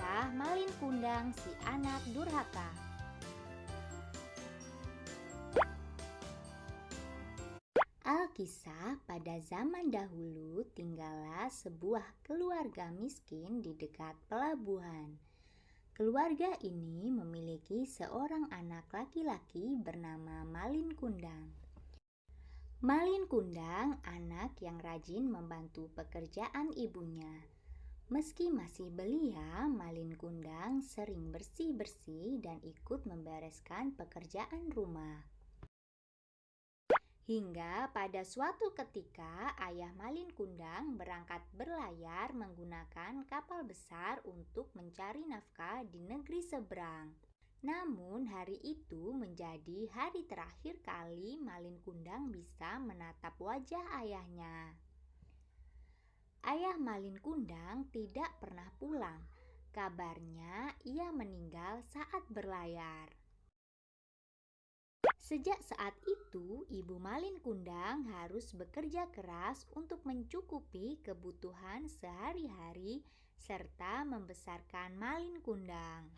Kisah Malin Kundang si anak durhaka. Alkisah, pada zaman dahulu tinggallah sebuah keluarga miskin di dekat pelabuhan. Keluarga ini memiliki seorang anak laki-laki bernama Malin Kundang. Malin Kundang anak yang rajin membantu pekerjaan ibunya. Meski masih belia, Malin Kundang sering bersih-bersih dan ikut membereskan pekerjaan rumah. Hingga pada suatu ketika ayah Malin Kundang berangkat berlayar menggunakan kapal besar untuk mencari nafkah di negeri seberang. Namun hari itu menjadi hari terakhir kali Malin Kundang bisa menatap wajah ayahnya. Ayah Malin Kundang tidak pernah pulang. Kabarnya ia meninggal saat berlayar. Sejak saat itu, ibu Malin Kundang harus bekerja keras untuk mencukupi kebutuhan sehari-hari serta membesarkan Malin Kundang.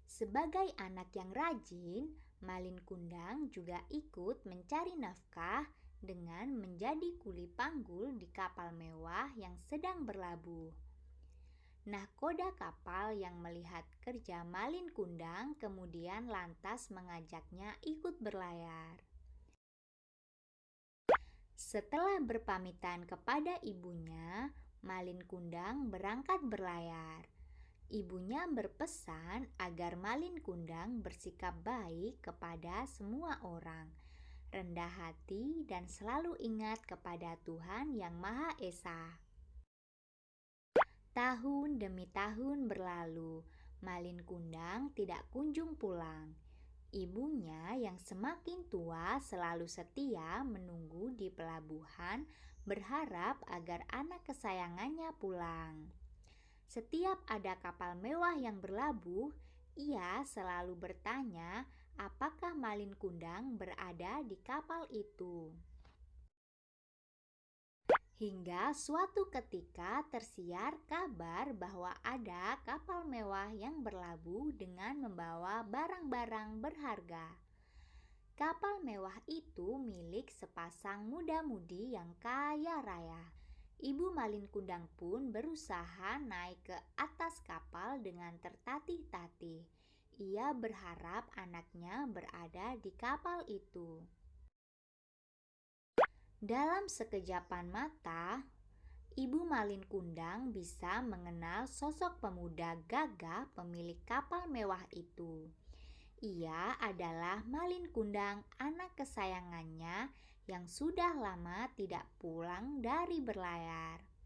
Sebagai anak yang rajin, Malin Kundang juga ikut mencari nafkah dengan menjadi kuli panggul di kapal mewah yang sedang berlabuh. Nahkoda kapal yang melihat kerja Malin Kundang kemudian lantas mengajaknya ikut berlayar. Setelah berpamitan kepada ibunya, Malin Kundang berangkat berlayar. Ibunya berpesan agar Malin Kundang bersikap baik kepada semua orang, rendah hati dan selalu ingat kepada Tuhan Yang Maha Esa. Tahun demi tahun berlalu, Malin Kundang tidak kunjung pulang. Ibunya yang semakin tua selalu setia menunggu di pelabuhan, berharap agar anak kesayangannya pulang. Setiap ada kapal mewah yang berlabuh, ia selalu bertanya apakah Malin Kundang berada di kapal itu. Hingga suatu ketika tersiar kabar bahwa ada kapal mewah yang berlabuh dengan membawa barang-barang berharga. Kapal mewah itu milik sepasang muda-mudi yang kaya raya. Ibu Malin Kundang pun berusaha naik ke atas kapal dengan tertatih-tatih. Ia berharap anaknya berada di kapal itu. Dalam sekejapan mata, Ibu Malin Kundang bisa mengenal sosok pemuda gagah pemilik kapal mewah itu. Ia adalah Malin Kundang, anak kesayangannya yang sudah lama tidak pulang dari berlayar.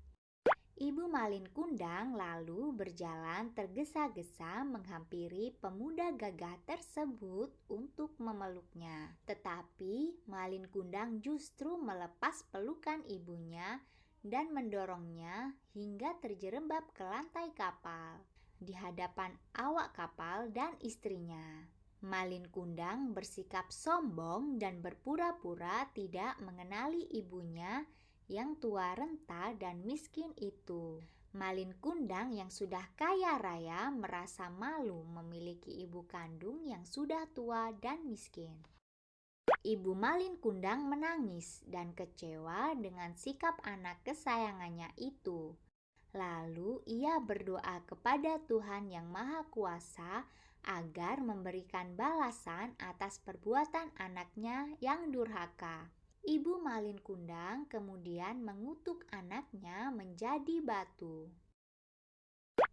Ibu Malin Kundang lalu berjalan tergesa-gesa menghampiri pemuda gagah tersebut untuk memeluknya. Tetapi Malin Kundang justru melepas pelukan ibunya dan mendorongnya hingga terjerembab ke lantai kapal di hadapan awak kapal dan istrinya. Malin Kundang bersikap sombong dan berpura-pura tidak mengenali ibunya yang tua renta dan miskin itu. Malin Kundang yang sudah kaya raya merasa malu memiliki ibu kandung yang sudah tua dan miskin. Ibu Malin Kundang menangis dan kecewa dengan sikap anak kesayangannya itu. Lalu ia berdoa kepada Tuhan Yang Maha Kuasa agar memberikan balasan atas perbuatan anaknya yang durhaka. Ibu Malin Kundang kemudian mengutuk anaknya menjadi batu.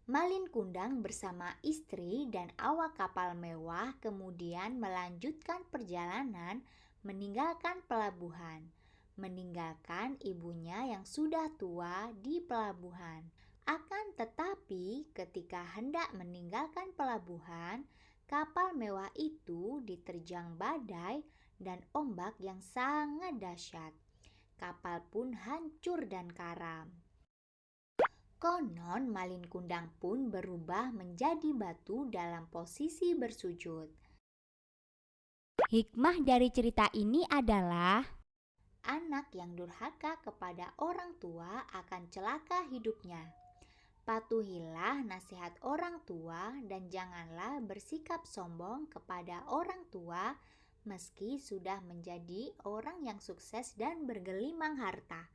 Malin Kundang bersama istri dan awak kapal mewah kemudian melanjutkan perjalanan meninggalkan pelabuhan, meninggalkan ibunya yang sudah tua di pelabuhan. Akan tetapi ketika hendak meninggalkan pelabuhan, kapal mewah itu diterjang badai dan ombak yang sangat dahsyat. Kapal pun hancur dan karam. Konon Malin Kundang pun berubah menjadi batu dalam posisi bersujud. Hikmah dari cerita ini adalah anak yang durhaka kepada orang tua akan celaka hidupnya. Patuhilah nasihat orang tua dan janganlah bersikap sombong kepada orang tua meski sudah menjadi orang yang sukses dan bergelimang harta.